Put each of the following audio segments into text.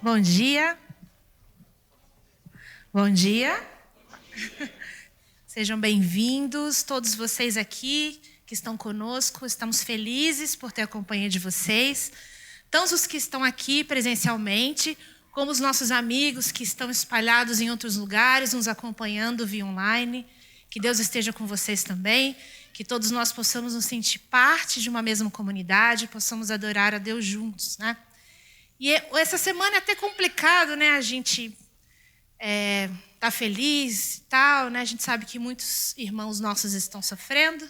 Bom dia. Bom dia. Sejam bem-vindos, todos vocês aqui que estão conosco. Estamos felizes por ter a companhia de vocês. Tanto os que estão aqui presencialmente, como os nossos amigos que estão espalhados em outros lugares, nos acompanhando via online. Que Deus esteja com vocês também. Que todos nós possamos nos sentir parte de uma mesma comunidade, possamos adorar a Deus juntos, né? E essa semana é até complicado, né? A gente tá feliz e tal, né? A gente sabe que muitos irmãos nossos estão sofrendo,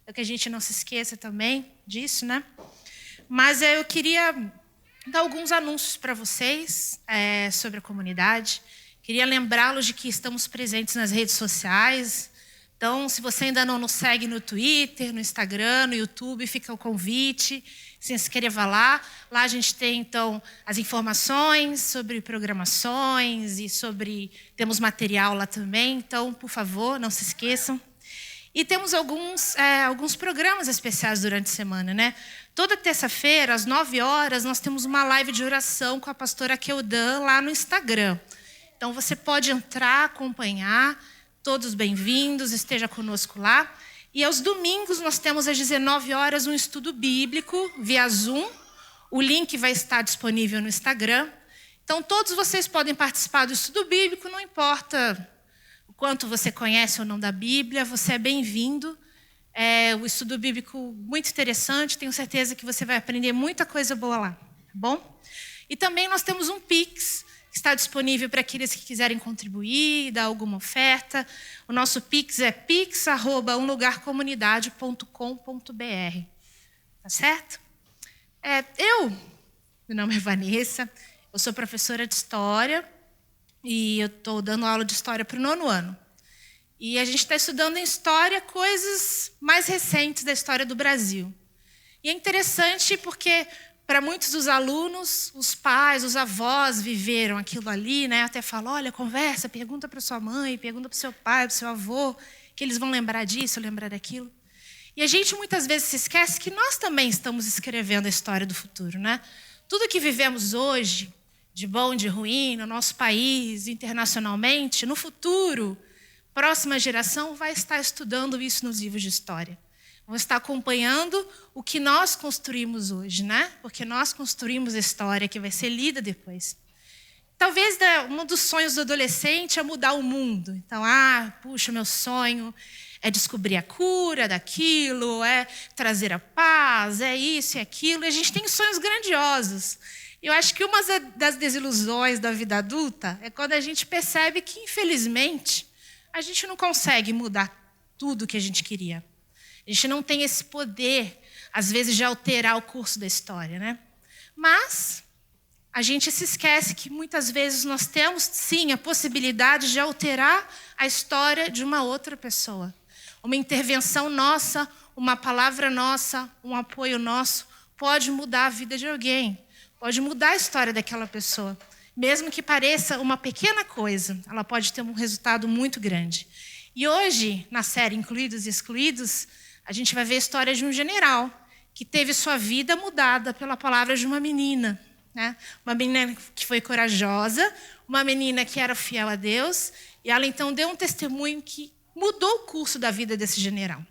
é que a gente não se esqueça também disso, né? Mas eu queria dar alguns anúncios para vocês sobre a comunidade. Queria lembrá-los de que estamos presentes nas redes sociais. Então, se você ainda não nos segue no Twitter, no Instagram, no YouTube, fica o convite, se inscreva lá. Lá a gente tem, então, as informações sobre programações e temos material lá também, então, por favor, não se esqueçam. E temos alguns programas especiais durante a semana, né? Toda terça-feira, às 9 horas, nós temos uma live de oração com a pastora Keldan lá no Instagram. Então, você pode entrar, acompanhar. Todos bem-vindos, esteja conosco lá. E aos domingos nós temos às 19 horas um estudo bíblico via Zoom. O link vai estar disponível no Instagram. Então todos vocês podem participar do estudo bíblico, não importa o quanto você conhece ou não da Bíblia, você é bem-vindo. O estudo bíblico muito interessante, tenho certeza que você vai aprender muita coisa boa lá, tá bom? E também nós temos um Pix, que está disponível para aqueles que quiserem contribuir, dar alguma oferta. O nosso Pix é pix@umlugarcomunidade.com.br. Tá certo? Meu nome é Vanessa, eu sou professora de História e eu estou dando aula de História para o 9º ano. E a gente está estudando em História coisas mais recentes da história do Brasil. E é interessante porque para muitos dos alunos, os pais, os avós viveram aquilo ali, né? Até falam, olha, conversa, pergunta para sua mãe, pergunta para o seu pai, para o seu avô, que eles vão lembrar disso, lembrar daquilo. E a gente muitas vezes se esquece que nós também estamos escrevendo a história do futuro, né? Tudo que vivemos hoje, de bom, de ruim, no nosso país, internacionalmente, no futuro, próxima geração vai estar estudando isso nos livros de história. Vão estar acompanhando o que nós construímos hoje, né? Porque nós construímos a história que vai ser lida depois. Talvez um dos sonhos do adolescente é mudar o mundo. Então, puxa, meu sonho é descobrir a cura daquilo, é trazer a paz, é isso e aquilo. E a gente tem sonhos grandiosos. Eu acho que uma das desilusões da vida adulta é quando a gente percebe que, infelizmente, a gente não consegue mudar tudo o que a gente queria. A gente não tem esse poder, às vezes, de alterar o curso da história, né? Mas a gente se esquece que muitas vezes nós temos, sim, a possibilidade de alterar a história de uma outra pessoa. Uma intervenção nossa, uma palavra nossa, um apoio nosso, pode mudar a vida de alguém, pode mudar a história daquela pessoa. Mesmo que pareça uma pequena coisa, ela pode ter um resultado muito grande. E hoje, na série Incluídos e Excluídos, a gente vai ver a história de um general que teve sua vida mudada pela palavra de uma menina, né? Uma menina que foi corajosa, uma menina que era fiel a Deus, e ela então deu um testemunho que mudou o curso da vida desse general.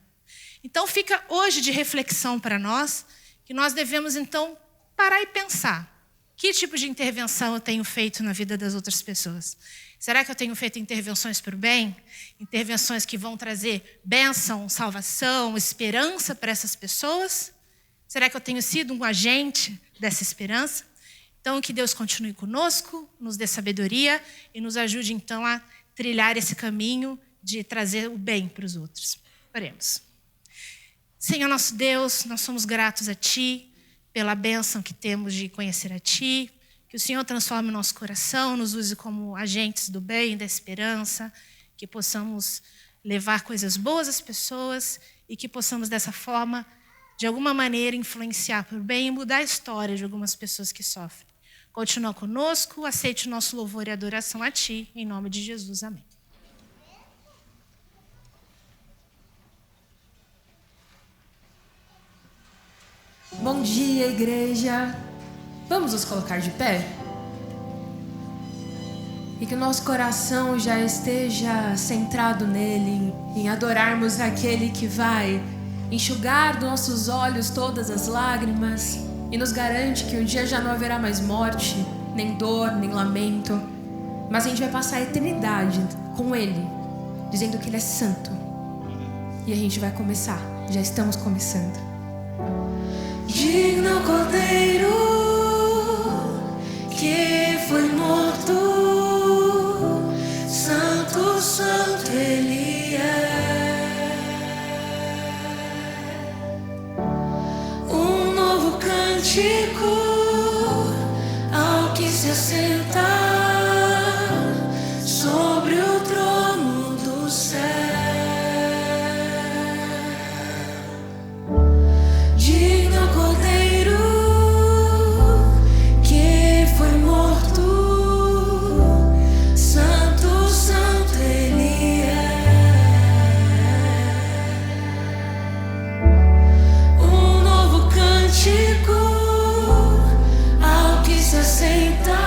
Então fica hoje de reflexão para nós, que nós devemos então parar e pensar, que tipo de intervenção eu tenho feito na vida das outras pessoas? Será que eu tenho feito intervenções para o bem? Intervenções que vão trazer bênção, salvação, esperança para essas pessoas? Será que eu tenho sido um agente dessa esperança? Então, que Deus continue conosco, nos dê sabedoria e nos ajude, então, a trilhar esse caminho de trazer o bem para os outros. Oremos. Senhor nosso Deus, nós somos gratos a Ti pela bênção que temos de conhecer a Ti. Que o Senhor transforme o nosso coração, nos use como agentes do bem, da esperança, que possamos levar coisas boas às pessoas e que possamos, dessa forma, de alguma maneira, influenciar por bem e mudar a história de algumas pessoas que sofrem. Continua conosco, aceite o nosso louvor e adoração a Ti, em nome de Jesus. Amém. Bom dia, igreja! Vamos nos colocar de pé? e que o nosso coração já esteja centrado nele, em adorarmos aquele que vai enxugar dos nossos olhos todas as lágrimas e nos garante que um dia já não haverá mais morte, nem dor, nem lamento, mas a gente vai passar a eternidade com ele, dizendo que ele é santo. E a gente vai começar, já estamos começando. Digno Cordeiro que foi morto, santo, santo ele é. Um novo cântico ao que se assenta sobre o trono do céu. Digno Cordeiro que foi morto, santo, santo ele é. Um novo cântico ao que se assenta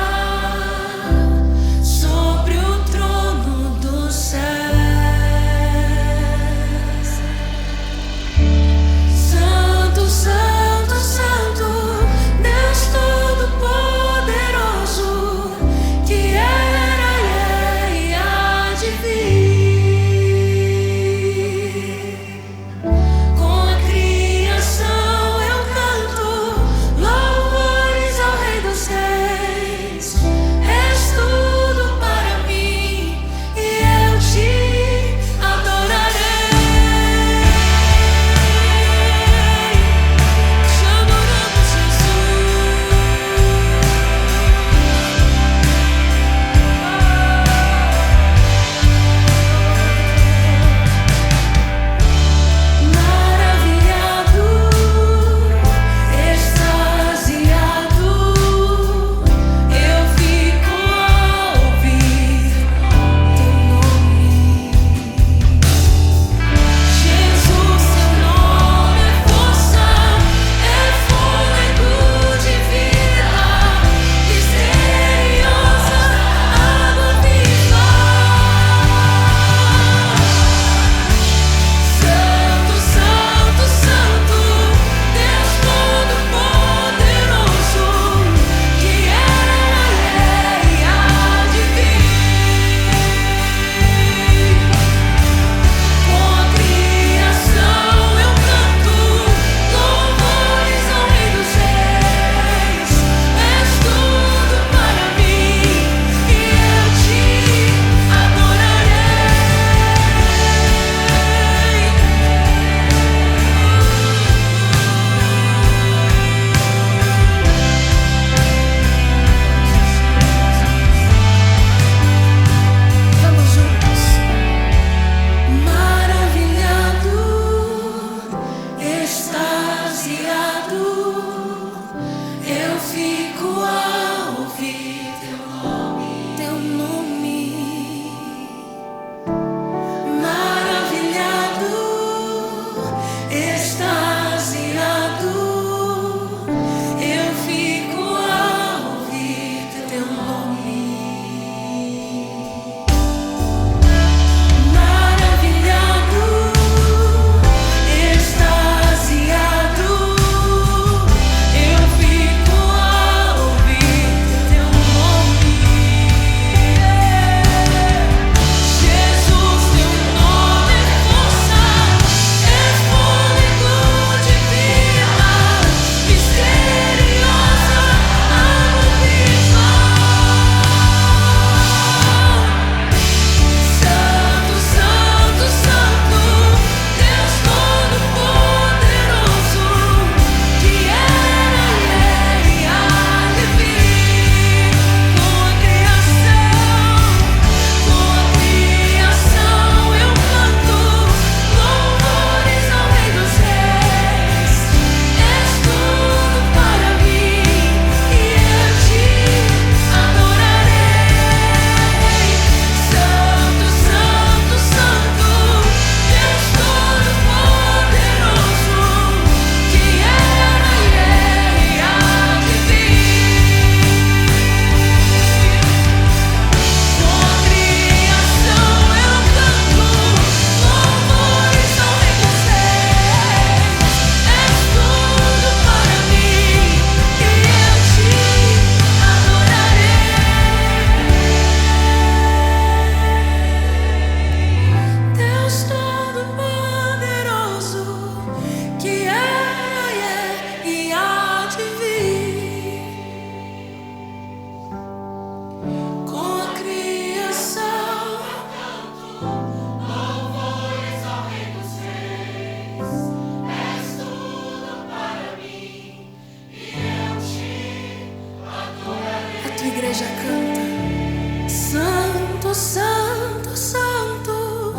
igreja canta: Santo, Santo, Santo,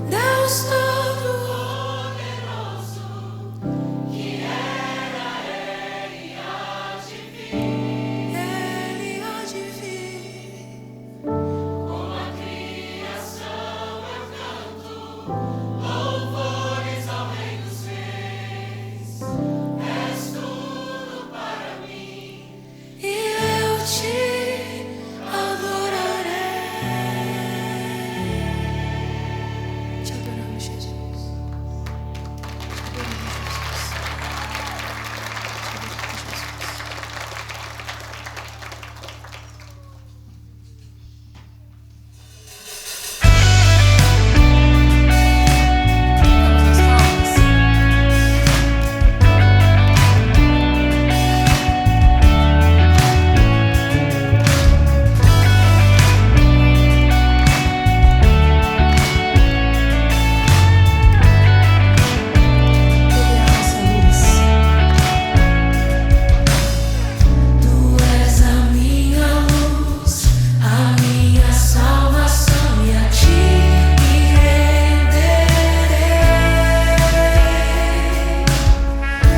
Deus Todo-Poderoso, que era, Ele há de vir, Ele há de vir. Com a criação eu canto louvores ao Rei dos Reis. És tudo para mim e eu te adorarei. Te adoramos, Jesus. Te adoramos, Jesus. Te adoramos, Jesus. Vamos às palmas. Ele é a nossa luz. Tu és a minha luz, a minha salvação, e a ti me renderei.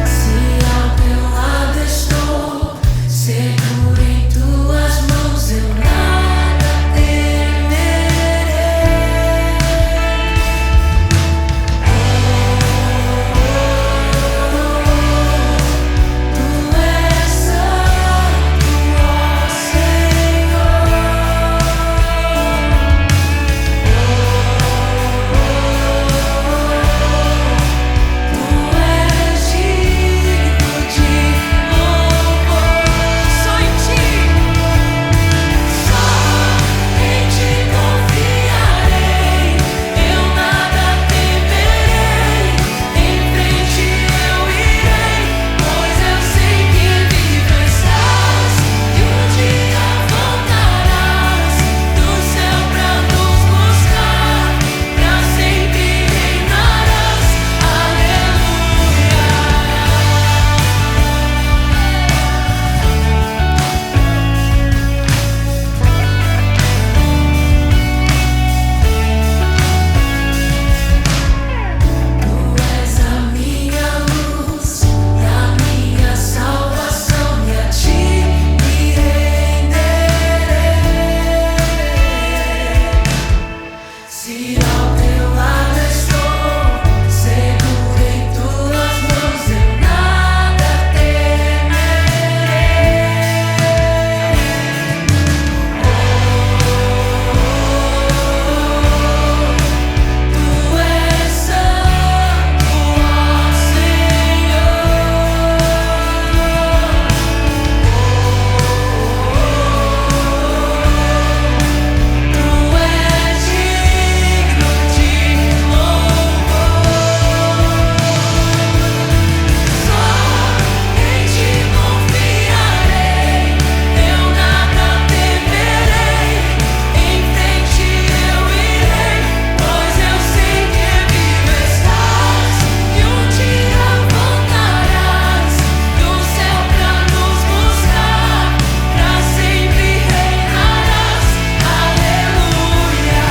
Se ao teu lado estou, seguro em tuas mãos, eu nada temerei. Tu és santo, ó Senhor. Tu és digno de louvor. Só em ti confiarei. Eu nada temerei. Em frente eu irei, pois eu sei que vivo estás e um dia voltarás do céu pra nos buscar. Pra sempre reinarás. Aleluia. Tu és a minha luz e a minha salvação, e a ti me renderei. Se ao teu lado estou, seguro em tuas mãos, eu nada temerei. Tu és santo, ó Senhor. Tu és digno de louvor. Só em ti confiarei. Eu nada temerei. Em frente eu irei, pois eu sei que vivo estás e um dia voltarás do céu pra nos buscar. Pra sempre reinarás. Aleluia.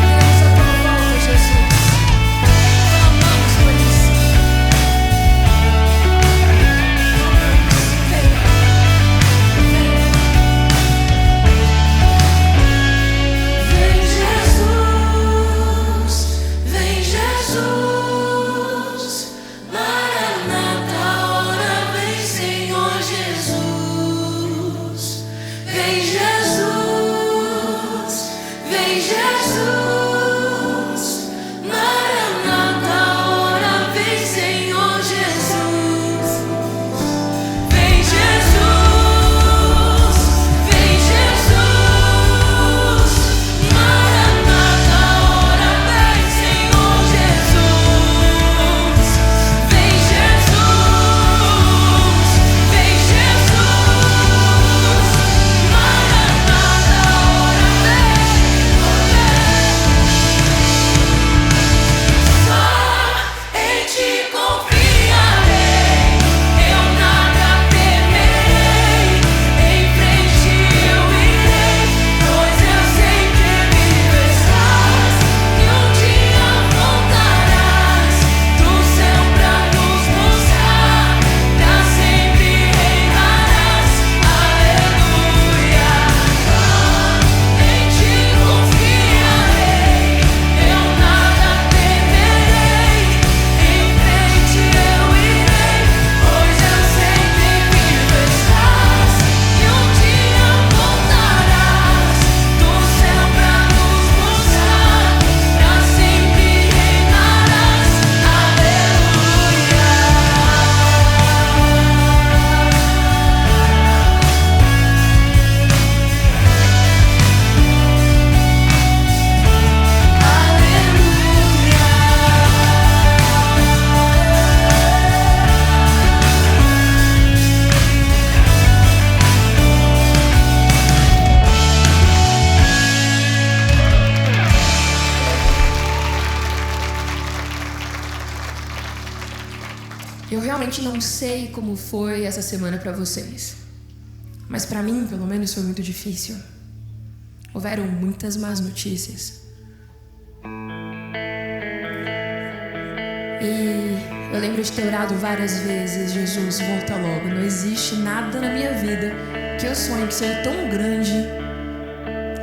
Queremos a tua volta, Jesus. Clamamos por isso. Vem, vem Jesus, vem Jesus. Maranata, ora vem Senhor Jesus. Vem Jesus, vem Jesus. Maranata, ora vem Senhor Jesus. Vem Jesus, vem Jesus. Maranata, ora vem Senhor Jesus. Vem Jesus, vem Jesus. Maranata, ora vem. Eu realmente não sei como foi essa semana para vocês, mas para mim, pelo menos, foi muito difícil. Houveram muitas más notícias. E eu lembro de ter orado várias vezes: Jesus, volta logo. Não existe nada na minha vida que eu sonhe que seja tão grande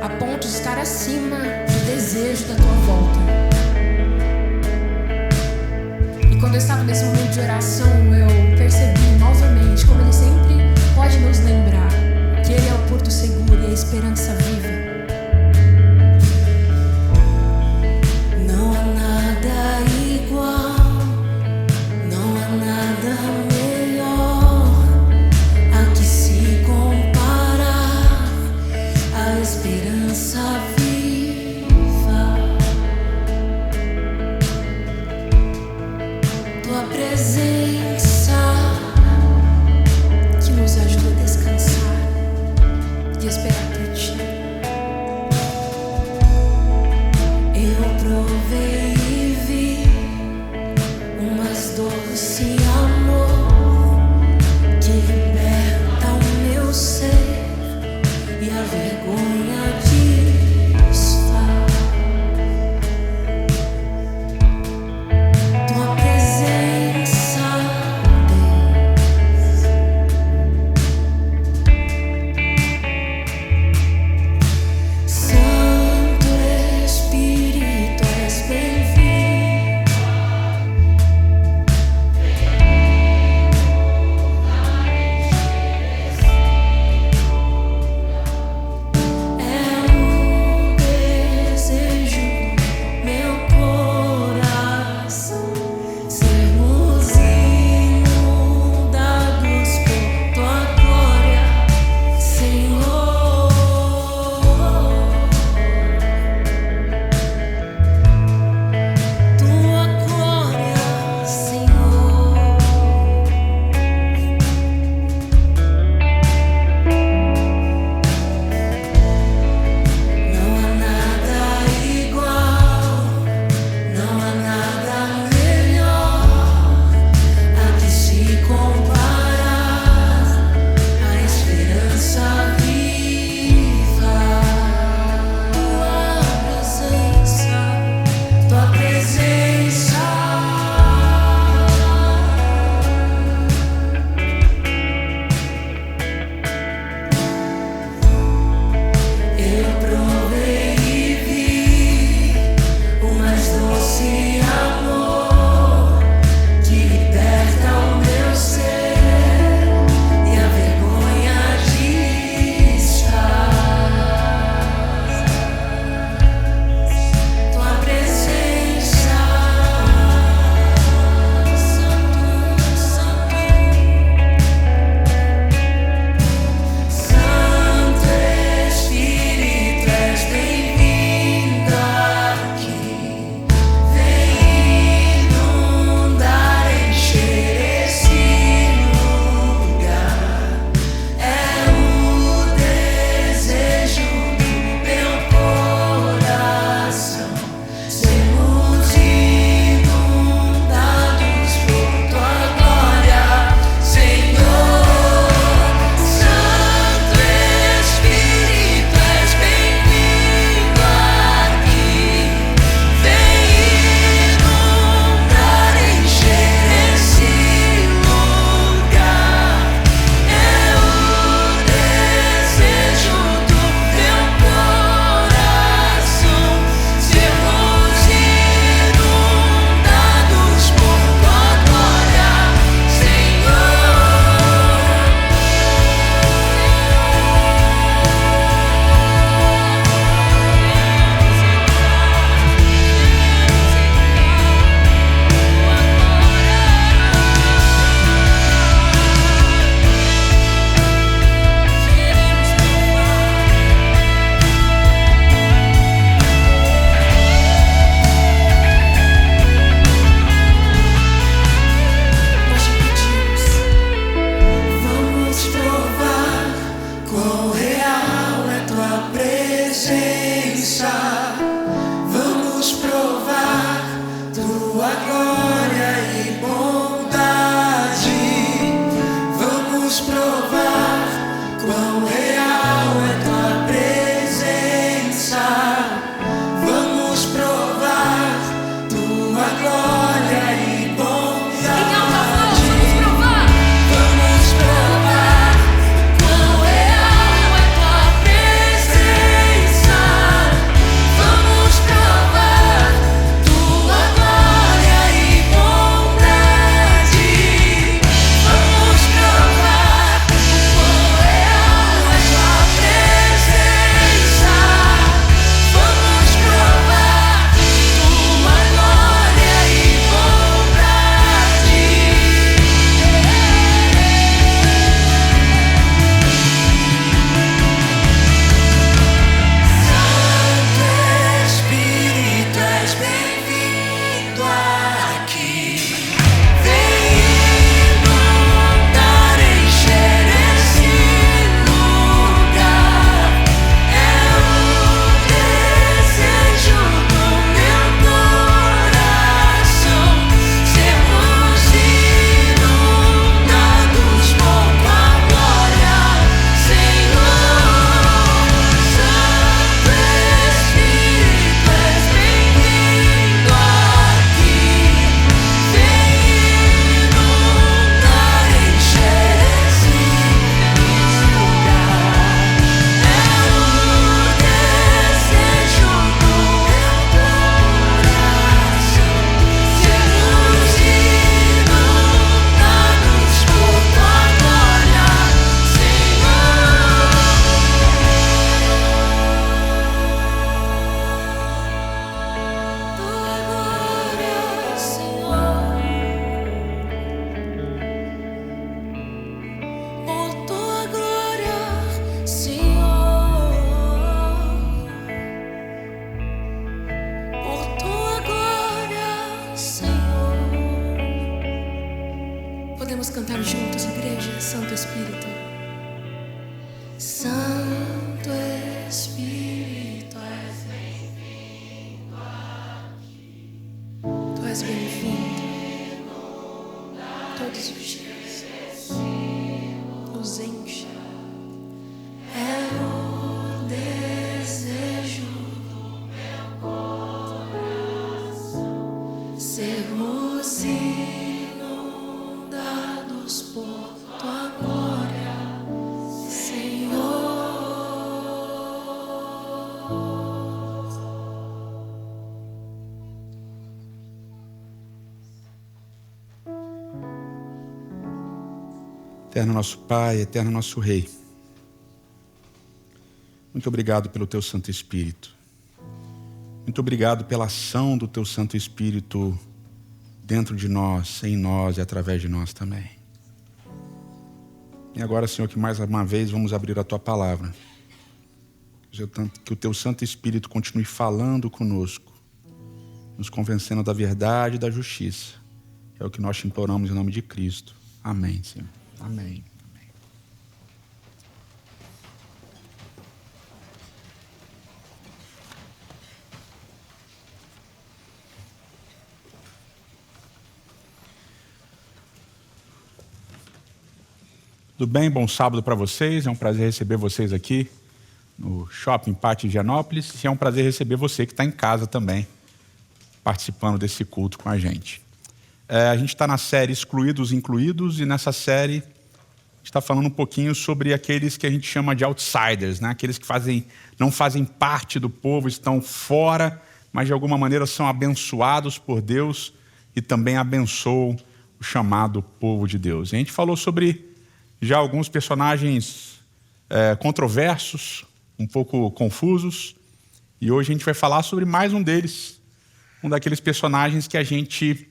a ponto de estar acima do desejo da tua volta. E quando eu estava nesse momento de oração, eu percebi novamente como Ele sempre pode nos lembrar que Ele é o porto seguro e a esperança viva. Não há nada igual, não há nada melhor a que se comparar a esperança viva. Tua presença que nos ajuda a descansar e esperar por ti. Eu provei e vi um mais doce amor que liberta o meu ser e a vergonha desfaz. Tua presença, Deus. Santo Espírito, és bem-vindo. É o desejo do meu coração sermos inundados por tua glória, Senhor. Tua glória, Senhor. Não há nada igual, não há nada melhor a que se comparar a esperança viva. Tua presença, eu provei e vi o mais doce amor que liberta o meu ser e a vergonha desfaz. Tua presença, Santo Espírito, és bem-vindo aqui. Vem inundar, encher esse lugar. É o desejo do meu coração sermos inundados por tua glória, Senhor. Santo Espírito, és bem-vindo aqui. Vem inundar, encher esse lugar. É o desejo do meu coração sermos inundados por tua glória, Senhor. Nós te pedimos, vamos provar quão real é tua presença. Vamos provar tua glória e bondade. cantar juntos, igreja? Santo Espírito. Santo Espírito, Tu és bem-vindo todos os dias. Nos enche. É o desejo do meu coração sermos inundados por Tua glória, Senhor. Eterno nosso Pai, eterno nosso Rei, muito obrigado pelo Teu Santo Espírito. Muito obrigado pela ação do Teu Santo Espírito dentro de nós, em nós e através de nós também. E agora, Senhor, que mais uma vez vamos abrir a Tua palavra. Que o Teu Santo Espírito continue falando conosco, nos convencendo da verdade e da justiça. É o que nós te imploramos em nome de Cristo. Amém, Senhor. Amém. Tudo bem? Bom sábado para vocês. É um prazer receber vocês aqui no Shopping Pátio de Higienópolis. E é um prazer receber você que está em casa também, participando desse culto com a gente. A gente está na série Excluídos, Incluídos, e nessa série a gente está falando um pouquinho sobre aqueles que a gente chama de outsiders, né? Aqueles que não fazem parte do povo, estão fora, mas de alguma maneira são abençoados por Deus e também abençoam o chamado povo de Deus. E a gente falou sobre já alguns personagens controversos, um pouco confusos, e hoje a gente vai falar sobre mais um deles, um daqueles personagens que a gente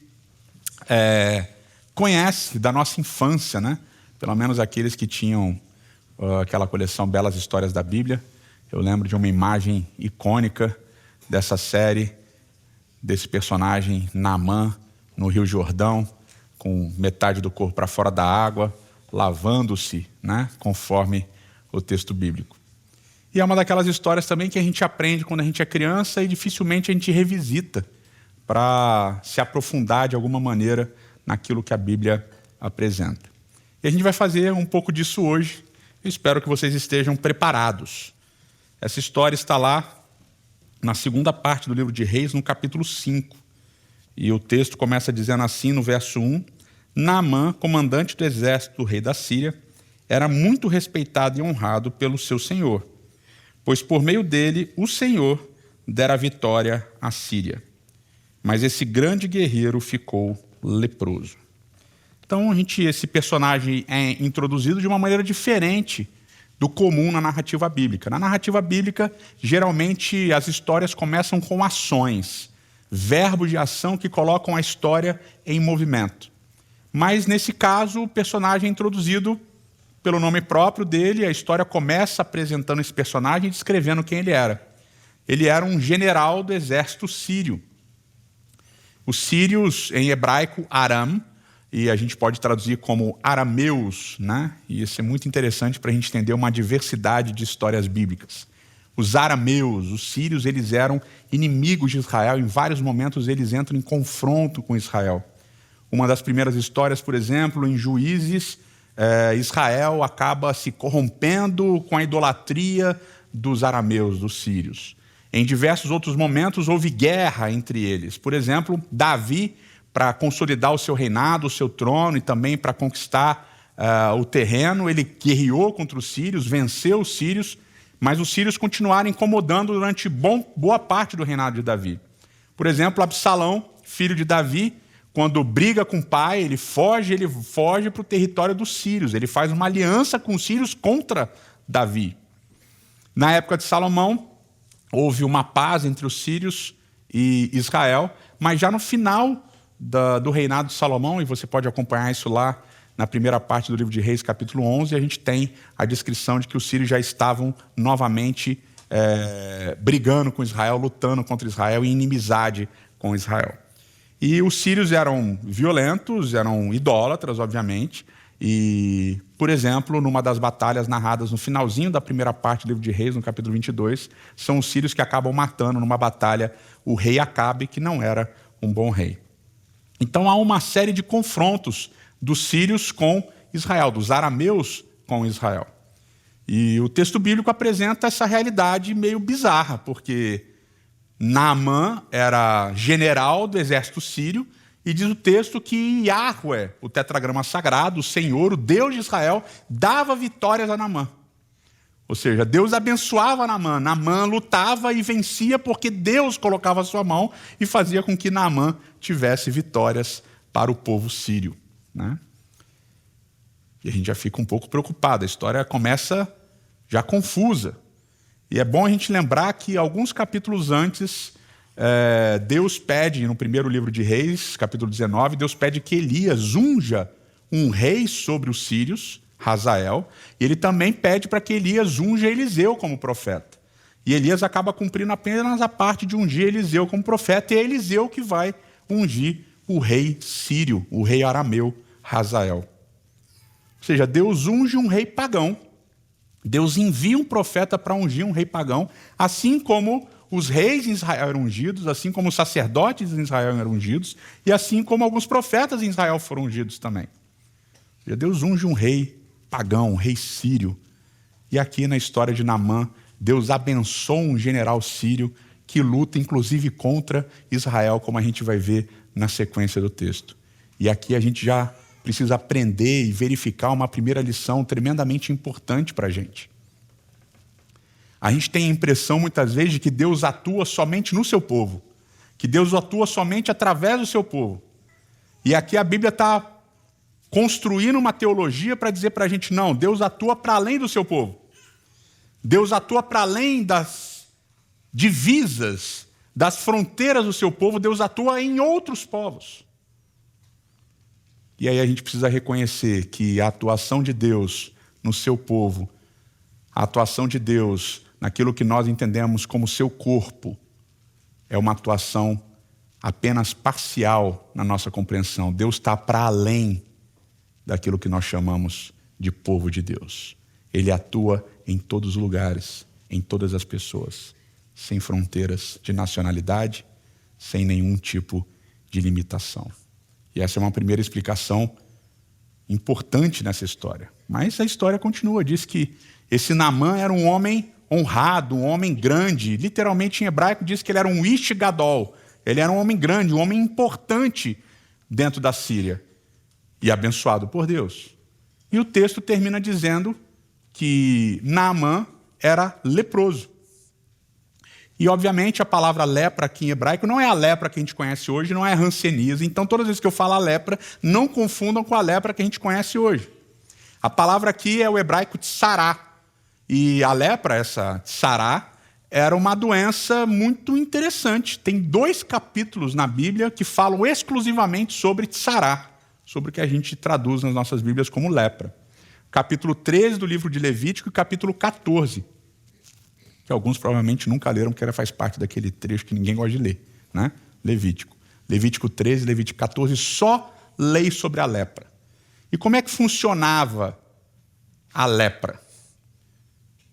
conhece da nossa infância, né? Pelo menos aqueles que tinham aquela coleção Belas Histórias da Bíblia. Eu lembro de uma imagem icônica dessa série, desse personagem Naamã no Rio Jordão, com metade do corpo para fora da água, lavando-se, né? Conforme o texto bíblico. E é uma daquelas histórias também que a gente aprende quando a gente é criança e dificilmente a gente revisita para se aprofundar de alguma maneira naquilo que a Bíblia apresenta. E a gente vai fazer um pouco disso hoje. Eu espero que vocês estejam preparados. Essa história está lá na segunda parte do livro de Reis, no capítulo 5. E o texto começa dizendo assim, no verso 1, Naamã, comandante do exército do rei da Síria, era muito respeitado e honrado pelo seu senhor, pois por meio dele o Senhor dera a vitória à Síria. Mas esse grande guerreiro ficou leproso. Então, esse personagem é introduzido de uma maneira diferente do comum na narrativa bíblica. Na narrativa bíblica, geralmente, as histórias começam com ações, verbos de ação que colocam a história em movimento. Mas, nesse caso, o personagem é introduzido pelo nome próprio dele, a história começa apresentando esse personagem e descrevendo quem ele era. Ele era um general do exército sírio. Os sírios, em hebraico, Aram, e a gente pode traduzir como arameus, né? E isso é muito interessante para a gente entender uma diversidade de histórias bíblicas. Os arameus, os sírios, eles eram inimigos de Israel. Em vários momentos eles entram em confronto com Israel. Uma das primeiras histórias, por exemplo, em Juízes, Israel acaba se corrompendo com a idolatria dos arameus, dos sírios. Em diversos outros momentos houve guerra entre eles. Por exemplo, Davi, para consolidar o seu reinado, o seu trono e também para conquistar o terreno, ele guerreou contra os sírios, venceu os sírios, mas os sírios continuaram incomodando durante boa parte do reinado de Davi. Por exemplo, Absalão, filho de Davi, quando briga com o pai, ele foge para o território dos sírios, ele faz uma aliança com os sírios contra Davi. Na época de Salomão, houve uma paz entre os sírios e Israel, mas já no final do reinado de Salomão, e você pode acompanhar isso lá na primeira parte do livro de Reis, capítulo 11, a gente tem a descrição de que os sírios já estavam novamente brigando com Israel, lutando contra Israel, em inimizade com Israel. E os sírios eram violentos, eram idólatras, obviamente. E, por exemplo, numa das batalhas narradas no finalzinho da primeira parte do livro de Reis, no capítulo 22, são os sírios que acabam matando numa batalha o rei Acabe, que não era um bom rei. Então há uma série de confrontos dos sírios com Israel, dos arameus com Israel. E o texto bíblico apresenta essa realidade meio bizarra, porque Naamã era general do exército sírio, e diz o texto que Yahweh, o tetragrama sagrado, o Senhor, o Deus de Israel, dava vitórias a Naamã. Ou seja, Deus abençoava Naamã. Naamã lutava e vencia porque Deus colocava a sua mão e fazia com que Naamã tivesse vitórias para o povo sírio, né? E a gente já fica um pouco preocupado. A história começa já confusa. E é bom a gente lembrar que alguns capítulos antes, Deus pede, no primeiro livro de Reis, capítulo 19, Deus pede que Elias unja um rei sobre os sírios, Hazael, e ele também pede para que Elias unja Eliseu como profeta. E Elias acaba cumprindo apenas a parte de ungir Eliseu como profeta, e é Eliseu que vai ungir o rei sírio, o rei arameu, Hazael. Ou seja, Deus unge um rei pagão. Deus envia um profeta para ungir um rei pagão, assim como os reis em Israel eram ungidos, assim como os sacerdotes em Israel eram ungidos, e assim como alguns profetas em Israel foram ungidos também. Deus unge um rei pagão, um rei sírio. E aqui na história de Naamã, Deus abençoa um general sírio que luta inclusive contra Israel, como a gente vai ver na sequência do texto. E aqui a gente já precisa aprender e verificar uma primeira lição tremendamente importante para a gente. A gente tem a impressão, muitas vezes, de que Deus atua somente no seu povo, que Deus atua somente através do seu povo. E aqui a Bíblia está construindo uma teologia para dizer para a gente, não, Deus atua para além do seu povo. Deus atua para além das divisas, das fronteiras do seu povo, Deus atua em outros povos. E aí a gente precisa reconhecer que a atuação de Deus no seu povo, a atuação de Deus naquilo que nós entendemos como seu corpo, é uma atuação apenas parcial na nossa compreensão. Deus está para além daquilo que nós chamamos de povo de Deus. Ele atua em todos os lugares, em todas as pessoas, sem fronteiras de nacionalidade, sem nenhum tipo de limitação. E essa é uma primeira explicação importante nessa história. Mas a história continua, diz que esse Naamã era um homem honrado, um homem grande. Literalmente em hebraico diz que ele era um Ish Gadol. Ele era um homem grande, um homem importante dentro da Síria. E abençoado por Deus. E o texto termina dizendo que Naamã era leproso. E, obviamente, a palavra lepra aqui em hebraico não é a lepra que a gente conhece hoje, não é hanseníase. Então, todas as vezes que eu falo a lepra, não confundam com a lepra que a gente conhece hoje. A palavra aqui é o hebraico tsará. E a lepra, essa tsará, era uma doença muito interessante. Tem 2 capítulos na Bíblia que falam exclusivamente sobre tsará, sobre o que a gente traduz nas nossas Bíblias como lepra. Capítulo 13 do livro de Levítico e capítulo 14. Que alguns provavelmente nunca leram, porque faz parte daquele trecho que ninguém gosta de ler, né? Levítico. Levítico 13, Levítico 14, só lei sobre a lepra. E como é que funcionava a lepra?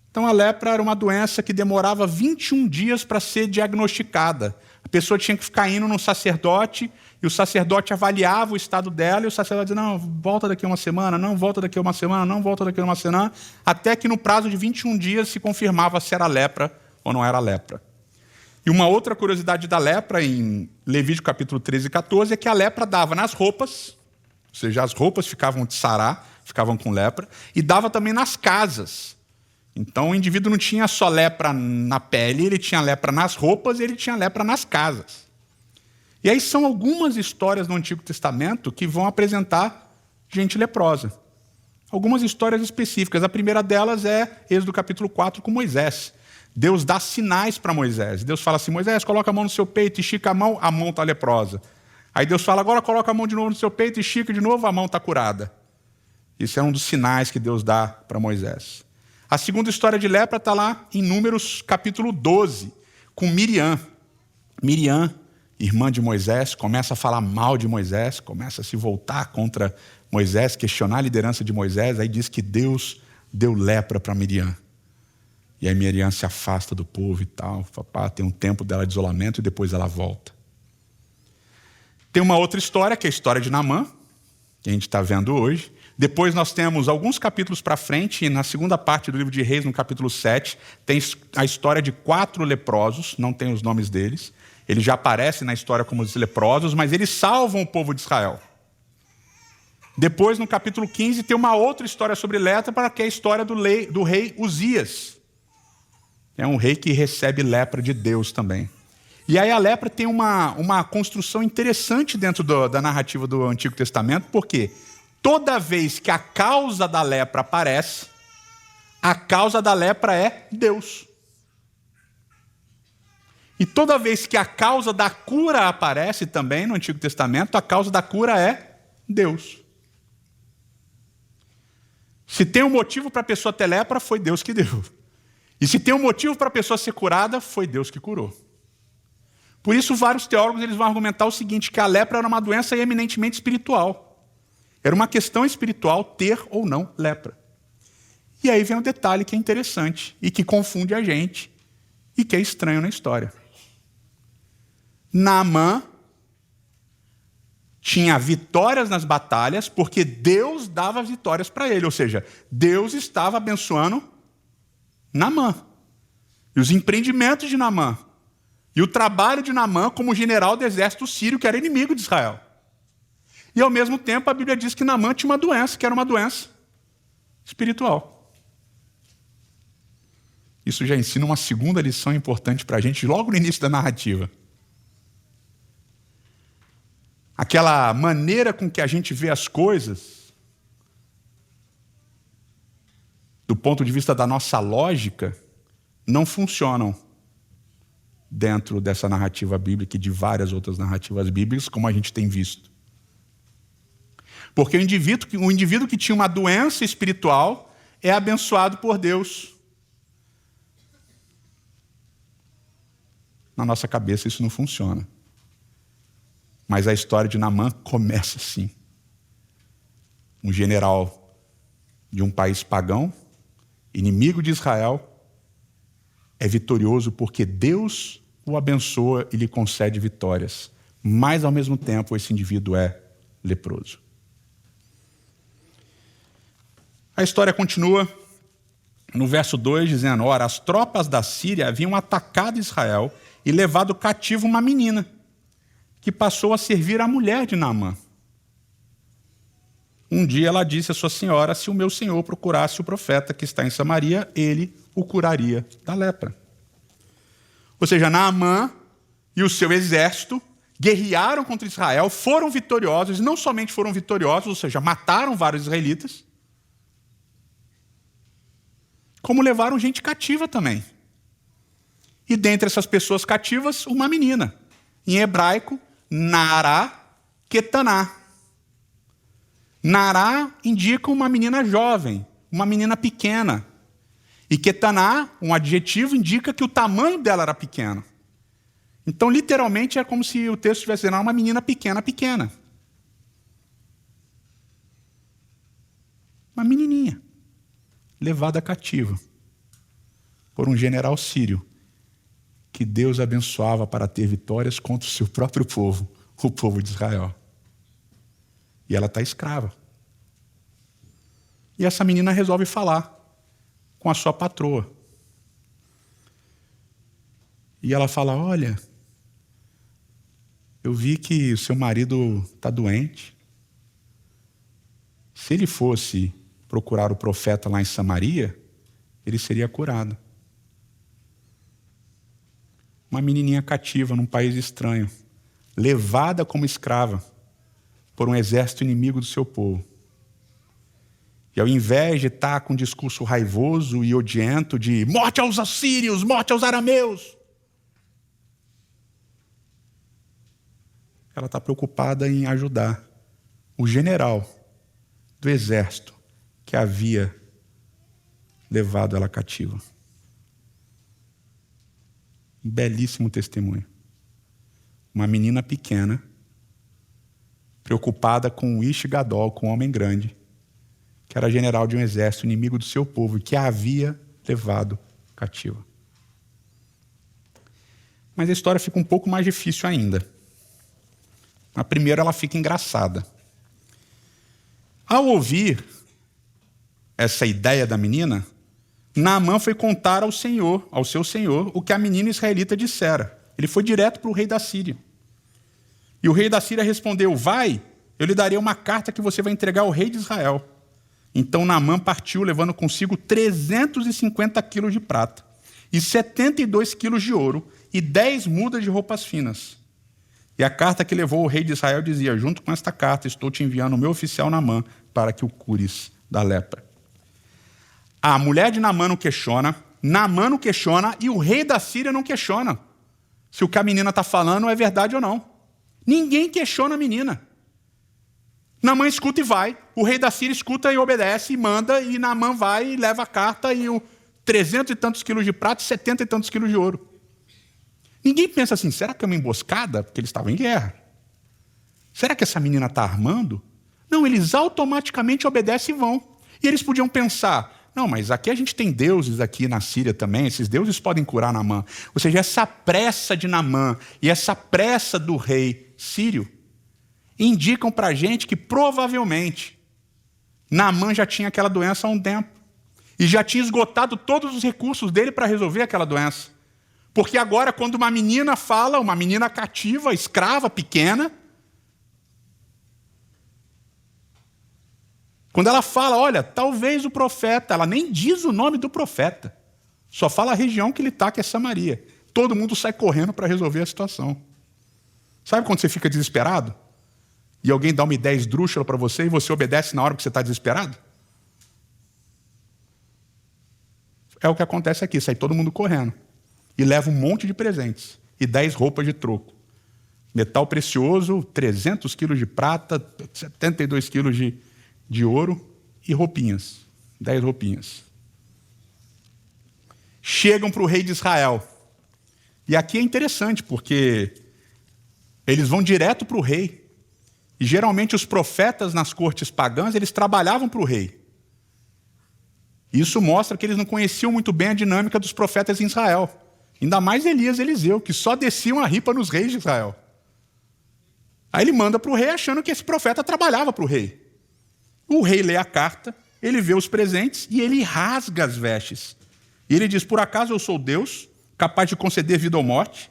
Então a lepra era uma doença que demorava 21 dias para ser diagnosticada. A pessoa tinha que ficar indo num sacerdote, e o sacerdote avaliava o estado dela, e o sacerdote dizia, não, volta daqui uma semana, não, volta daqui uma semana, não, volta daqui uma semana, até que no prazo de 21 dias se confirmava se era lepra ou não era lepra. E uma outra curiosidade da lepra, em Levítico capítulo 13 e 14, é que a lepra dava nas roupas, ou seja, as roupas ficavam de sará, ficavam com lepra, e dava também nas casas. Então o indivíduo não tinha só lepra na pele, ele tinha lepra nas roupas e ele tinha lepra nas casas. E aí são algumas histórias no Antigo Testamento que vão apresentar gente leprosa. Algumas histórias específicas. A primeira delas é Êxodo capítulo 4 com Moisés. Deus dá sinais para Moisés. Deus fala assim, Moisés, coloca a mão no seu peito, estica a mão está leprosa. Aí Deus fala, agora coloca a mão de novo no seu peito, estica de novo, a mão está curada. Isso é um dos sinais que Deus dá para Moisés. A segunda história de lepra está lá em Números capítulo 12, com Miriam. Miriam irmã de Moisés, começa a falar mal de Moisés, começa a se voltar contra Moisés, questionar a liderança de Moisés. Aí diz que Deus deu lepra para Miriam. E aí Miriam se afasta do povo e tal. Tem um tempo dela de isolamento e depois ela volta. Tem uma outra história, que é a história de Naamã, que a gente está vendo hoje. Depois nós temos alguns capítulos para frente, e na segunda parte do livro de Reis, no capítulo 7, tem a história de 4 leprosos, não tem os nomes deles. Eles já aparecem na história como os leprosos, mas eles salvam o povo de Israel. Depois, no capítulo 15, tem uma outra história sobre lepra, que é a história do rei Uzias. É um rei que recebe lepra de Deus também. E aí a lepra tem uma construção interessante dentro da narrativa do Antigo Testamento, porque toda vez que a causa da lepra aparece, a causa da lepra é Deus. E toda vez que a causa da cura aparece também no Antigo Testamento, a causa da cura é Deus. Se tem um motivo para a pessoa ter lepra, foi Deus que deu. E se tem um motivo para a pessoa ser curada, foi Deus que curou. Por isso, vários teólogos eles vão argumentar o seguinte, que a lepra era uma doença eminentemente espiritual. Era uma questão espiritual ter ou não lepra. E aí vem um detalhe que é interessante e que confunde a gente e que é estranho na história. Naamã tinha vitórias nas batalhas porque Deus dava vitórias para ele. Ou seja, Deus estava abençoando Naamã. E os empreendimentos de Naamã. E o trabalho de Naamã como general do exército sírio, que era inimigo de Israel. E ao mesmo tempo a Bíblia diz que Naamã tinha uma doença, que era uma doença espiritual. Isso já ensina uma segunda lição importante para a gente logo no início da narrativa. Aquela maneira com que a gente vê as coisas, do ponto de vista da nossa lógica, não funcionam dentro dessa narrativa bíblica e de várias outras narrativas bíblicas, como a gente tem visto. Porque o indivíduo que tinha uma doença espiritual é abençoado por Deus. Na nossa cabeça isso não funciona. Mas a história de Naamã começa assim. Um general de um país pagão, inimigo de Israel, é vitorioso porque Deus o abençoa e lhe concede vitórias. Mas, ao mesmo tempo, esse indivíduo é leproso. A história continua no verso 2, dizendo: ora, as tropas da Síria haviam atacado Israel e levado cativo uma menina, que passou a servir a mulher de Naamã. Um dia ela disse à sua senhora: se o meu senhor procurasse o profeta que está em Samaria, ele o curaria da lepra. Ou seja, Naamã e o seu exército guerrearam contra Israel, foram vitoriosos, e não somente foram vitoriosos, ou seja, mataram vários israelitas, como levaram gente cativa também. E dentre essas pessoas cativas, uma menina. Em hebraico, Nará Ketaná. Nará indica uma menina jovem, uma menina pequena. E Ketaná, um adjetivo, indica que o tamanho dela era pequeno. Então, literalmente, é como se o texto estivesse dizendo uma menina pequena, pequena. Uma menininha, levada cativa por um general sírio, que Deus abençoava para ter vitórias contra o seu próprio povo, o povo de Israel. E ela está escrava. E essa menina resolve falar com a sua patroa. E ela fala: olha, eu vi que o seu marido está doente. Se ele fosse procurar o profeta lá em Samaria, ele seria curado. Uma menininha cativa num país estranho, levada como escrava por um exército inimigo do seu povo. E ao invés de estar com um discurso raivoso e odiento de morte aos assírios, morte aos arameus, ela está preocupada em ajudar o general do exército que havia levado ela cativa. Um belíssimo testemunho. uma menina pequena, preocupada com Ish-Gadol, com um homem grande, que era general de um exército inimigo do seu povo, que a havia levado cativa. Mas a história fica um pouco mais difícil ainda. A primeira, ela fica engraçada. Ao ouvir essa ideia da menina, Naamã foi contar ao seu senhor, o que a menina israelita dissera. Ele foi direto para o rei da Síria. E o rei da Síria respondeu: vai, eu lhe darei uma carta que você vai entregar ao rei de Israel. Então Naamã partiu, levando consigo 350 quilos de prata, e 72 quilos de ouro, e 10 mudas de roupas finas. E a carta que levou o rei de Israel dizia: junto com esta carta estou te enviando o meu oficial Naamã para que o cures da lepra. A mulher de Naamã não questiona, Naamã não questiona e o rei da Síria não questiona se o que a menina está falando é verdade ou não. Ninguém questiona a menina. Naamã escuta e vai. O rei da Síria escuta e obedece e manda, e Naamã vai e leva a carta e 300 e tantos quilos de prata e 70 e tantos quilos de ouro. Ninguém pensa assim: será que é uma emboscada? Porque eles estavam em guerra. Será que essa menina está armando? Não, eles automaticamente obedecem e vão. E eles podiam pensar: não, mas aqui a gente tem deuses aqui na Síria também, esses deuses podem curar Naamã. Ou seja, essa pressa de Naamã e essa pressa do rei sírio indicam para a gente que provavelmente Naamã já tinha aquela doença há um tempo e já tinha esgotado todos os recursos dele para resolver aquela doença. Porque agora, quando uma menina fala, uma menina cativa, escrava, pequena, quando ela fala: olha, talvez o profeta, ela nem diz o nome do profeta, só fala a região que ele está, que é Samaria. Todo mundo sai correndo para resolver a situação. Sabe quando você fica desesperado? E alguém dá uma ideia esdrúxula para você e você obedece na hora que você está desesperado? É o que acontece aqui, sai todo mundo correndo. E leva um monte de presentes e 10 roupas de troco. Metal precioso, 300 quilos de prata, 72 quilos de ouro e roupinhas. 10 roupinhas. Chegam para o rei de Israel. E aqui é interessante, porque eles vão direto para o rei. E geralmente os profetas nas cortes pagãs, eles trabalhavam para o rei. Isso mostra que eles não conheciam muito bem a dinâmica dos profetas em Israel. Ainda mais Elias e Eliseu, que só desciam a ripa nos reis de Israel. Aí ele manda para o rei achando que esse profeta trabalhava para o rei. O rei lê a carta, ele vê os presentes e ele rasga as vestes. E ele diz: por acaso eu sou Deus, capaz de conceder vida ou morte?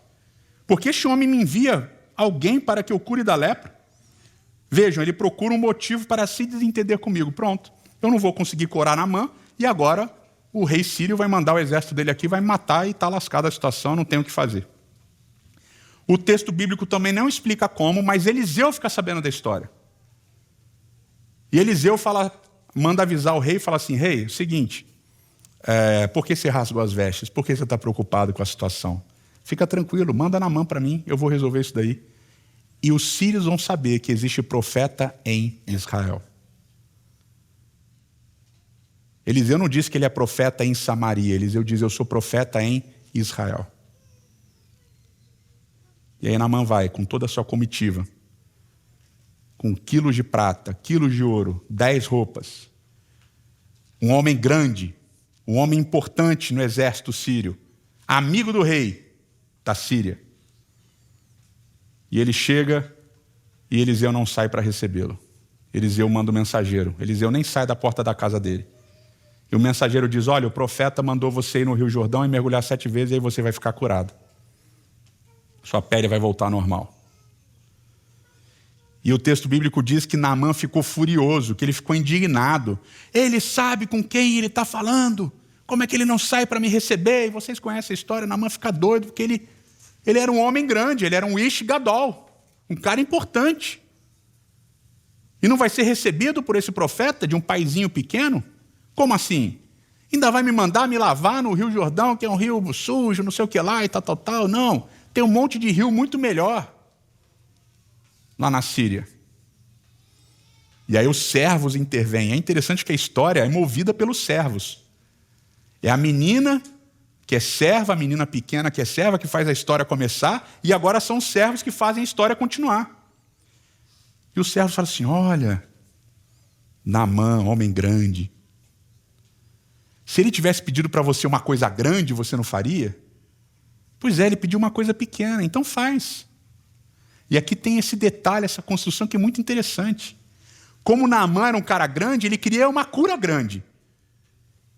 Porque este homem me envia alguém para que eu cure da lepra? Vejam, ele procura um motivo para se desentender comigo. Pronto, eu não vou conseguir curar Naamã, e agora o rei sírio vai mandar o exército dele aqui, vai me matar e está lascada a situação, não tem o que fazer. O texto bíblico também não explica como, mas Eliseu fica sabendo da história. E Eliseu manda avisar o rei e fala assim: rei, é o seguinte, por que você rasgou as vestes? Por que você está preocupado com a situação? Fica tranquilo, manda Naamã para mim, eu vou resolver isso daí. E os sírios vão saber que existe profeta em Israel. Eliseu não diz que ele é profeta em Samaria, Eliseu diz: eu sou profeta em Israel. E aí Naamã vai com toda a sua comitiva, com quilos de prata, quilos de ouro, 10 roupas. Um homem grande, um homem importante no exército sírio, amigo do rei da Síria. E ele chega e Eliseu não sai para recebê-lo. Eliseu manda o mensageiro. Eliseu nem sai da porta da casa dele. E o mensageiro diz: olha, o profeta mandou você ir no Rio Jordão e mergulhar 7 vezes e aí você vai ficar curado. Sua pele vai voltar ao normal. E o texto bíblico diz que Naamã ficou furioso, que ele ficou indignado. Ele sabe com quem ele está falando. Como é que ele não sai para me receber? E vocês conhecem a história. Naamã fica doido porque ele era um homem grande, ele era um Ish-Gadol, um cara importante. E não vai ser recebido por esse profeta de um paizinho pequeno? Como assim? Ainda vai me mandar me lavar no Rio Jordão, que é um rio sujo, não sei o que lá e tal. Não, tem um monte de rio muito melhor lá na Síria. E aí os servos intervêm. É interessante que a história é movida pelos servos. É a menina que é serva, a menina pequena que é serva, que faz a história começar, e agora são os servos que fazem a história continuar. E os servos falam assim, olha, Naamã, homem grande, se ele tivesse pedido para você uma coisa grande, você não faria? Pois é, ele pediu uma coisa pequena, então faz. E aqui tem esse detalhe, essa construção que é muito interessante. Como Naamã era um cara grande, ele queria uma cura grande.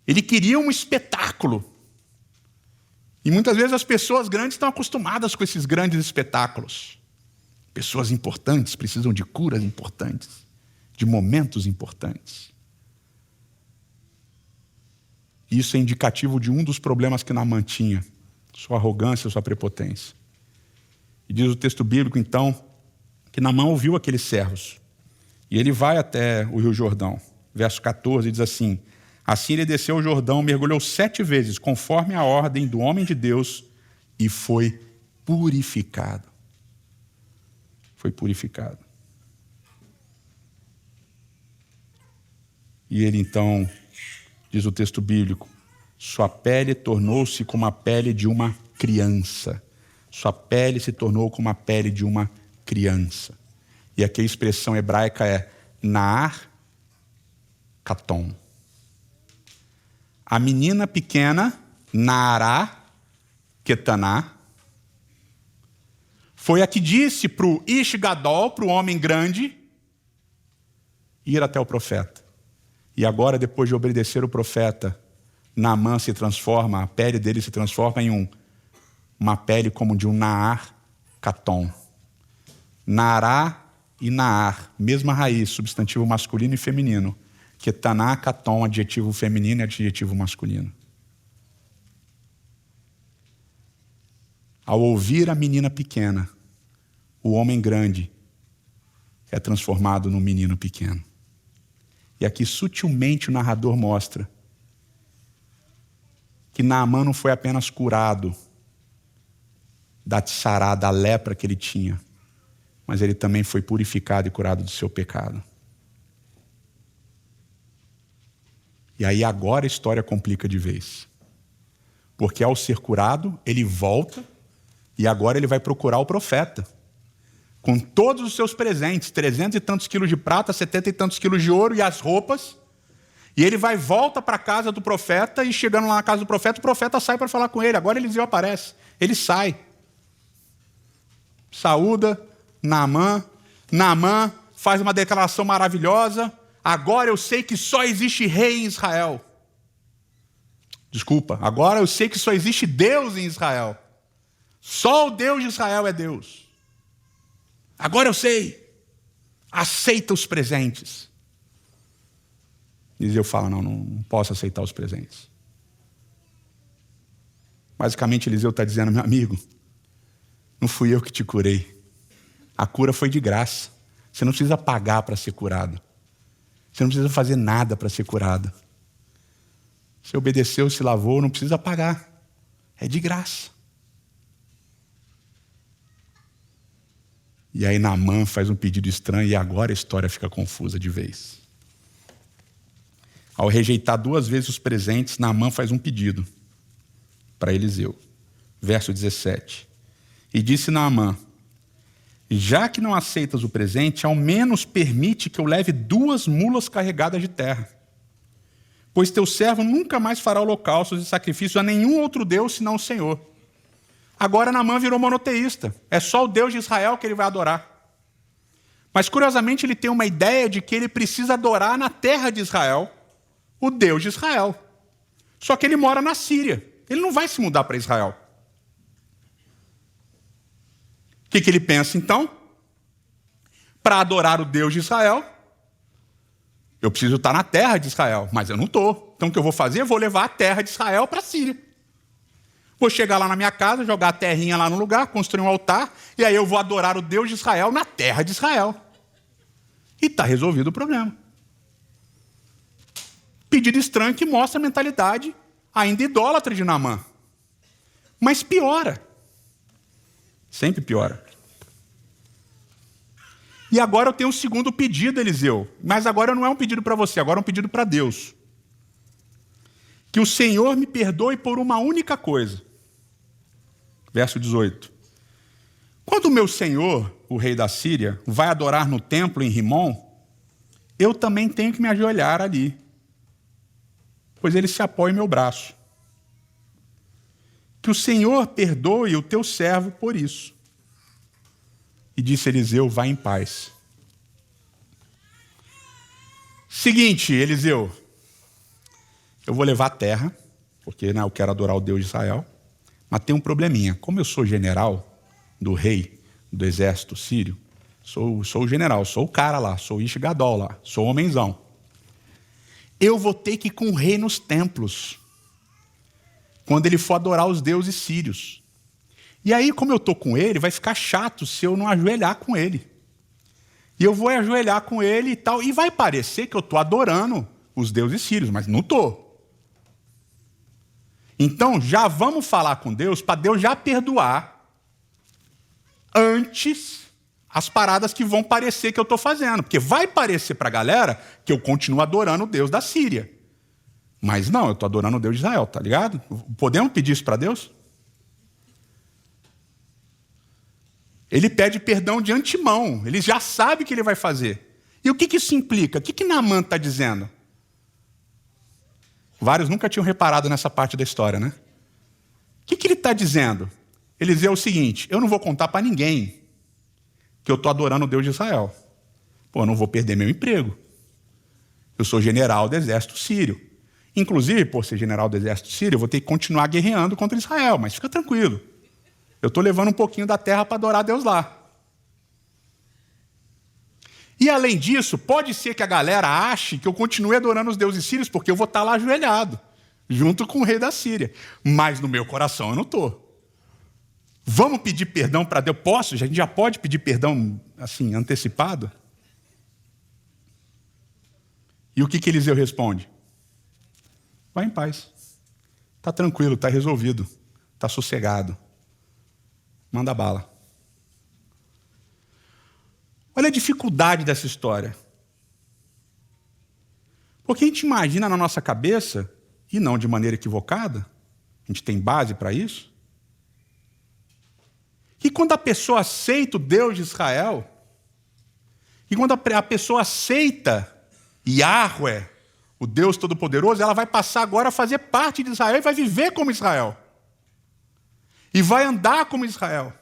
Ele queria um espetáculo. E muitas vezes as pessoas grandes estão acostumadas com esses grandes espetáculos. Pessoas importantes precisam de curas importantes, de momentos importantes. Isso é indicativo de um dos problemas que Naamã tinha, sua arrogância, sua prepotência. E diz o texto bíblico, então, que Naamã ouviu aqueles servos. E ele vai até o Rio Jordão. Verso 14 diz assim, assim ele desceu o Jordão, mergulhou 7 vezes, conforme a ordem do homem de Deus, e foi purificado. Foi purificado. E ele então, diz o texto bíblico, sua pele tornou-se como a pele de uma criança. Sua pele se tornou como a pele de uma criança. E aqui a expressão hebraica é Naar Katon. A menina pequena, Naará Ketaná, foi a que disse para o Ish-Gadol, para o homem grande, ir até o profeta. E agora, depois de obedecer o profeta, Naamã se transforma, a pele dele se transforma em uma pele como de um Naar Katon. Naará e Naar, mesma raiz, substantivo masculino e feminino. Ketaná, Katon, adjetivo feminino e adjetivo masculino. Ao ouvir a menina pequena, o homem grande é transformado num menino pequeno. E aqui sutilmente o narrador mostra que Naamã não foi apenas curado da tsará, da lepra que ele tinha, mas ele também foi purificado e curado do seu pecado. E aí agora a história complica de vez. Porque ao ser curado, ele volta e agora ele vai procurar o profeta. Com todos os seus presentes, 300 e tantos quilos de prata, 70 e tantos quilos de ouro e as roupas. E ele volta para a casa do profeta e chegando lá na casa do profeta, o profeta sai para falar com ele. Agora Eliseu aparece. Ele sai. Saúda Naamã. Naamã faz uma declaração maravilhosa. Agora eu sei que só existe rei em Israel. Desculpa, agora eu sei que só existe Deus em Israel. Só o Deus de Israel é Deus. Agora eu sei. Aceita os presentes. Eliseu fala, não posso aceitar os presentes. Basicamente Eliseu está dizendo, meu amigo, não fui eu que te curei. A cura foi de graça. Você não precisa pagar para ser curado. Você não precisa fazer nada para ser curado. Você obedeceu, se lavou, não precisa pagar. É de graça. E aí Naamã faz um pedido estranho e agora a história fica confusa de vez. Ao rejeitar 2 vezes os presentes, Naamã faz um pedido para Eliseu. Verso 17. E disse Naamã, já que não aceitas o presente, ao menos permite que eu leve 2 mulas carregadas de terra. Pois teu servo nunca mais fará holocaustos e sacrifícios a nenhum outro Deus senão o Senhor. Agora Naamã virou monoteísta. É só o Deus de Israel que ele vai adorar. Mas curiosamente ele tem uma ideia de que ele precisa adorar na terra de Israel o Deus de Israel. Só que ele mora na Síria. Ele não vai se mudar para Israel. O que ele pensa então? Para adorar o Deus de Israel, eu preciso estar na terra de Israel, mas eu não estou. Então o que eu vou fazer? Eu vou levar a terra de Israel para a Síria. Vou chegar lá na minha casa, jogar a terrinha lá no lugar, construir um altar, e aí eu vou adorar o Deus de Israel na terra de Israel. E está resolvido o problema. Pedido estranho que mostra a mentalidade ainda idólatra de Naamã. Mas piora. Sempre piora. E agora eu tenho um segundo pedido, Eliseu. Mas agora não é um pedido para você, agora é um pedido para Deus. que o Senhor me perdoe por uma única coisa. Verso 18. Quando o meu senhor, o rei da Síria, vai adorar no templo em Rimom, eu também tenho que me ajoelhar ali, pois ele se apoia em meu braço. Que o Senhor perdoe o teu servo por isso. E disse Eliseu, vá em paz. Seguinte, Eliseu, eu vou levar a terra, porque eu quero adorar o Deus de Israel, mas tem um probleminha. Como eu sou general do rei do exército sírio, sou o general, sou o cara lá, sou o Ish-Gadol lá, sou o homenzão. Eu vou ter que ir com o rei nos templos, quando ele for adorar os deuses sírios. E aí, como eu estou com ele, vai ficar chato se eu não ajoelhar com ele. E eu vou ajoelhar com ele e tal, e vai parecer que eu estou adorando os deuses sírios, mas não estou. Então, já vamos falar com Deus, para Deus já perdoar antes as paradas que vão parecer que eu estou fazendo. Porque vai parecer para a galera que eu continuo adorando o Deus da Síria. Mas não, eu estou adorando o Deus de Israel, tá ligado? Podemos pedir isso para Deus? Ele pede perdão de antemão. Ele já sabe o que ele vai fazer. E o que isso implica? O que Naamã está dizendo? Vários nunca tinham reparado nessa parte da história, né? O que ele está dizendo? Ele diz o seguinte, eu não vou contar para ninguém que eu estou adorando o Deus de Israel. Pô, eu não vou perder meu emprego. Eu sou general do exército sírio. Inclusive, por ser general do exército sírio, eu vou ter que continuar guerreando contra Israel, mas fica tranquilo. Eu estou levando um pouquinho da terra para adorar a Deus lá. E além disso, pode ser que a galera ache que eu continue adorando os deuses sírios, porque eu vou estar lá ajoelhado, junto com o rei da Síria. Mas no meu coração eu não estou. Vamos pedir perdão para Deus? Posso? A gente já pode pedir perdão assim, antecipado? E o que Eliseu responde? Vai em paz. Está tranquilo, está resolvido. Está sossegado. Manda bala. Olha a dificuldade dessa história. Porque a gente imagina na nossa cabeça, e não de maneira equivocada, a gente tem base para isso, que quando a pessoa aceita o Deus de Israel, e quando a pessoa aceita Yahweh, o Deus Todo-Poderoso, ela vai passar agora a fazer parte de Israel e vai viver como Israel. E vai andar como Israel.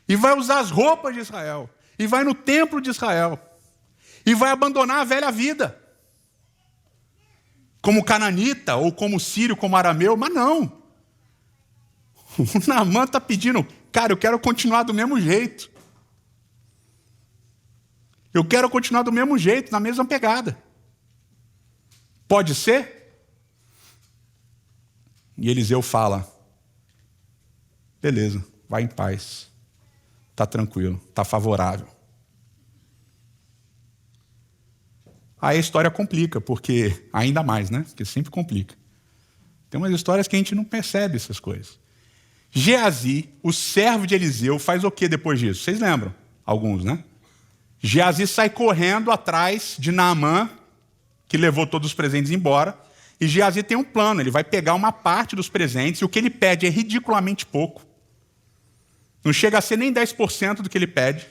E vai usar as roupas de Israel. E vai no templo de Israel. E vai abandonar a velha vida. Como cananita, ou como sírio, como arameu, mas não. O Naamã está pedindo, cara, eu quero continuar do mesmo jeito. Eu quero continuar do mesmo jeito, na mesma pegada. Pode ser? E Eliseu fala, beleza, vai em paz. Está tranquilo, está favorável. Aí a história complica, porque ainda mais, né? Porque sempre complica. Tem umas histórias que a gente não percebe essas coisas. Geazi, o servo de Eliseu, faz o que depois disso? Vocês lembram? Alguns, né? Geazi sai correndo atrás de Naamã, que levou todos os presentes embora, e Geazi tem um plano, ele vai pegar uma parte dos presentes, e o que ele pede é ridiculamente pouco. Não chega a ser nem 10% do que ele pede,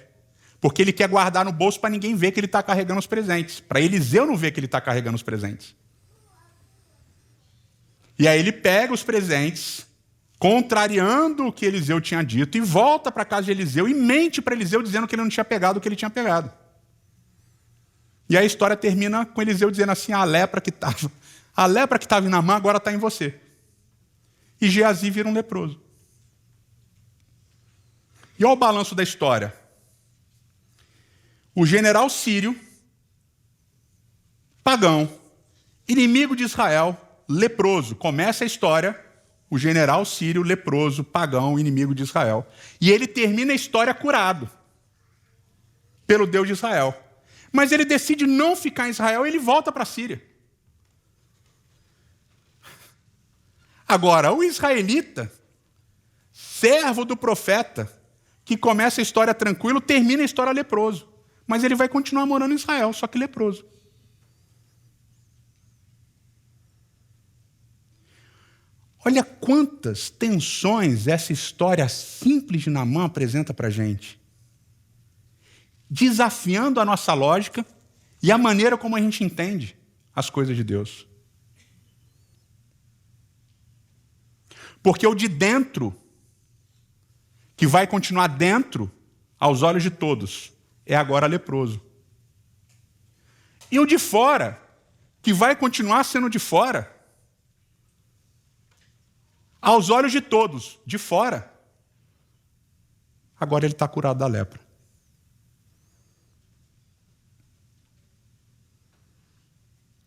porque ele quer guardar no bolso para ninguém ver que ele está carregando os presentes, para Eliseu não ver que ele está carregando os presentes. E aí ele pega os presentes, contrariando o que Eliseu tinha dito, e volta para a casa de Eliseu e mente para Eliseu dizendo que ele não tinha pegado o que ele tinha pegado. E a história termina com Eliseu dizendo assim, a lepra que estava em Naamã agora está em você. E Geazi vira um leproso. E olha o balanço da história. O general sírio, pagão, inimigo de Israel, leproso. Começa a história, o general sírio, leproso, pagão, inimigo de Israel. E ele termina a história curado pelo Deus de Israel. Mas ele decide não ficar em Israel e ele volta para a Síria. Agora, o israelita, servo do profeta, que começa a história tranquilo, termina a história leproso. Mas ele vai continuar morando em Israel, só que leproso. Olha quantas tensões essa história simples de Naamã apresenta para a gente. Desafiando a nossa lógica e a maneira como a gente entende as coisas de Deus. Porque o de dentro, que vai continuar dentro, aos olhos de todos, é agora leproso. E o de fora, que vai continuar sendo de fora, aos olhos de todos, de fora, agora ele está curado da lepra.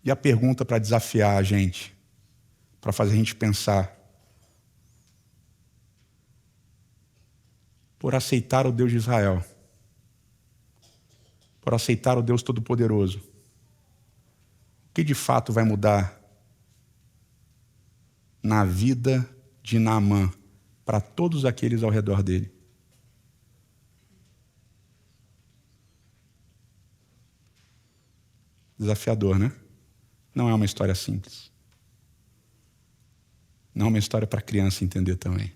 E a pergunta para desafiar a gente, para fazer a gente pensar: por aceitar o Deus de Israel, por aceitar o Deus Todo-Poderoso, o que de fato vai mudar na vida de Naamã para todos aqueles ao redor dele? Desafiador, né? Não é uma história simples. Não é uma história para criança entender também.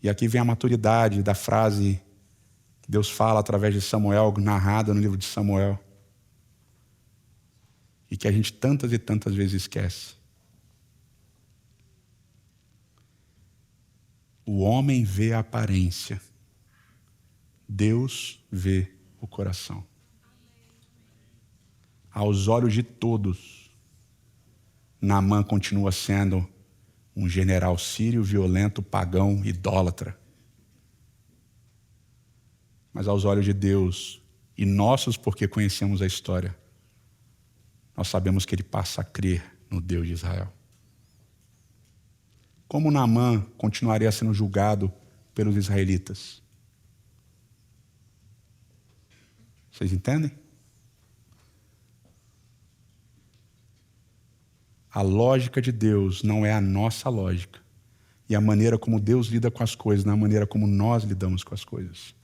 E aqui vem a maturidade da frase que Deus fala através de Samuel, narrada no livro de Samuel, e que a gente tantas e tantas vezes esquece. O homem vê a aparência, Deus vê o coração. Aos olhos de todos, Naamã continua sendo um general sírio, violento, pagão, idólatra. Mas aos olhos de Deus, e nossos porque conhecemos a história, nós sabemos que ele passa a crer no Deus de Israel. Como Naamã continuaria sendo julgado pelos israelitas? Vocês entendem? A lógica de Deus não é a nossa lógica. E a maneira como Deus lida com as coisas não é a maneira como nós lidamos com as coisas.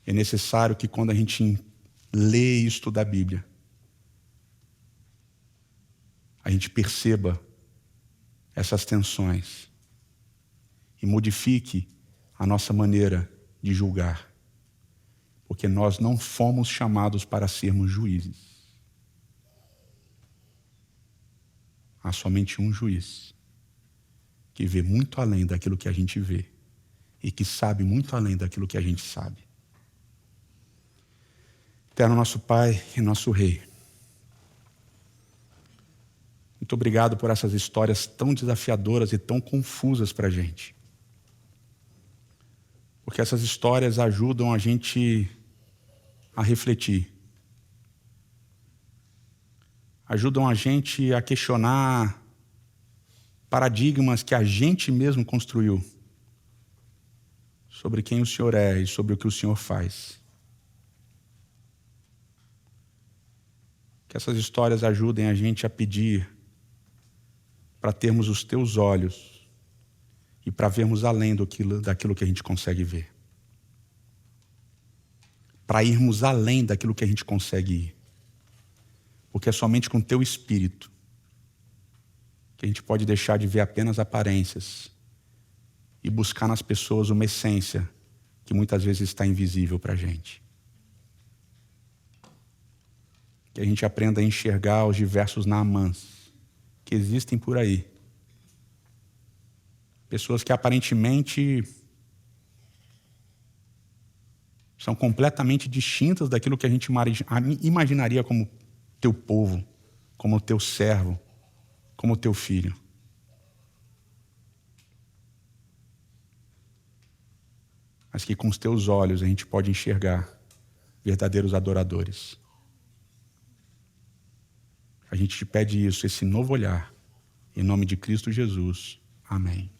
É necessário que quando a gente lê e estuda a Bíblia, a gente perceba essas tensões e modifique a nossa maneira de julgar. Porque nós não fomos chamados para sermos juízes. Há somente um juiz que vê muito além daquilo que a gente vê e que sabe muito além daquilo que a gente sabe. Eterno nosso Pai e nosso Rei, muito obrigado por essas histórias tão desafiadoras e tão confusas para a gente. Porque essas histórias ajudam a gente a refletir. Ajudam a gente a questionar paradigmas que a gente mesmo construiu sobre quem o Senhor é e sobre o que o Senhor faz. Que essas histórias ajudem a gente a pedir para termos os teus olhos e para vermos além daquilo que a gente consegue ver. Para irmos além daquilo que a gente consegue ir. Porque é somente com o teu Espírito que a gente pode deixar de ver apenas aparências e buscar nas pessoas uma essência que muitas vezes está invisível para a gente. Que a gente aprenda a enxergar os diversos Naamãs que existem por aí. Pessoas que aparentemente são completamente distintas daquilo que a gente imaginaria como teu povo, como teu servo, como teu filho. Mas que com os teus olhos a gente pode enxergar verdadeiros adoradores. A gente te pede isso, esse novo olhar, em nome de Cristo Jesus. Amém.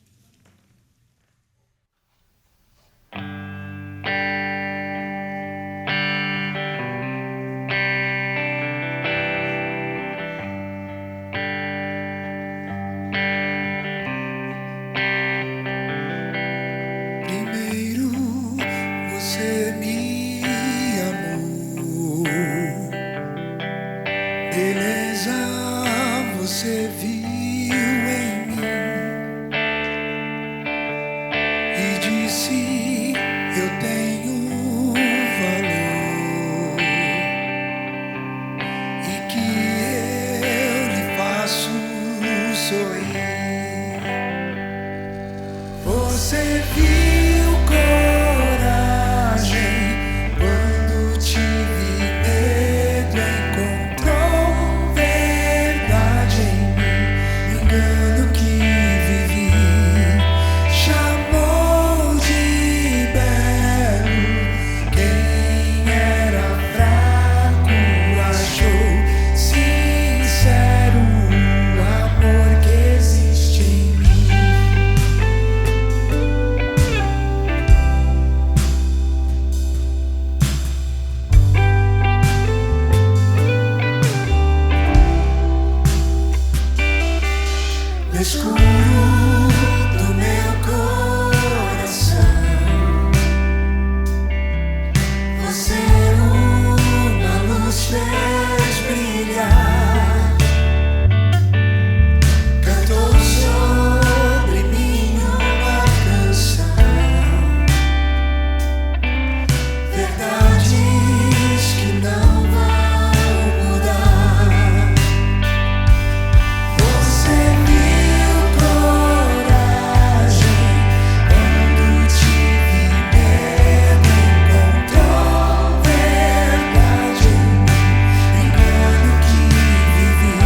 Ele eu tenho valor e que eu lhe faço sorrir. Você viu coragem quando tive medo, encontrou verdade em mim, engano que vivi, chamou de belo quem era fraco, achou sincero o amor que existe em mim. No escuro do meu coração, você uma luz fez brilhar, cantou sobre mim uma canção, verdades que não vão mudar. Você viu coragem quando tive medo, encontrou verdade em mim, engano que vivi,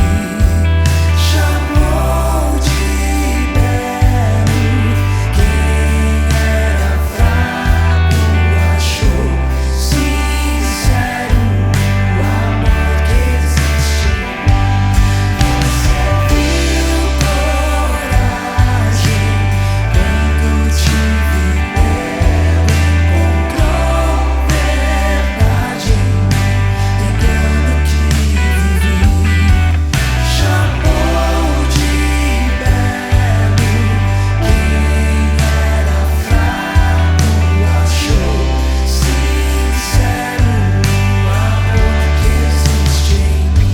chamou de belo quem era fraco, achou sincero o amor que existe em mim. Você viu coragem quando tive medo, encontrou verdade em mim, engano que vivi, chamou de belo quem era fraco, achou sincero o amor que existe em mim.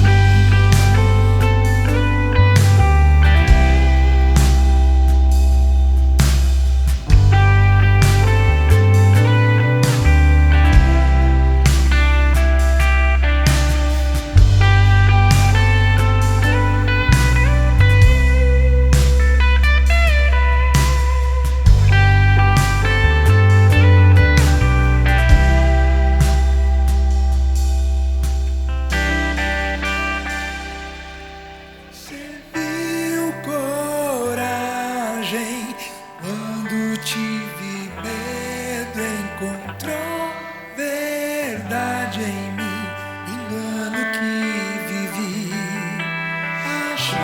Você viu coragem quando tive medo, encontrou verdade em mim, engano que vivi, achou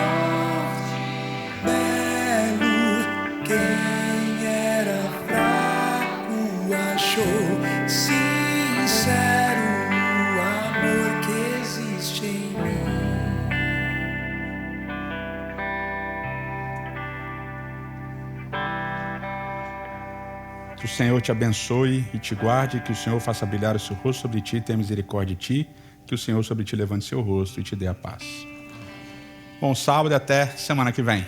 belo quem era fraco, achou sincero o amor que existe em mim. Que o Senhor te abençoe e te guarde, que o Senhor faça brilhar o seu rosto sobre ti e tenha misericórdia de ti, que o Senhor sobre ti levante seu rosto e te dê a paz. Bom sábado e até semana que vem.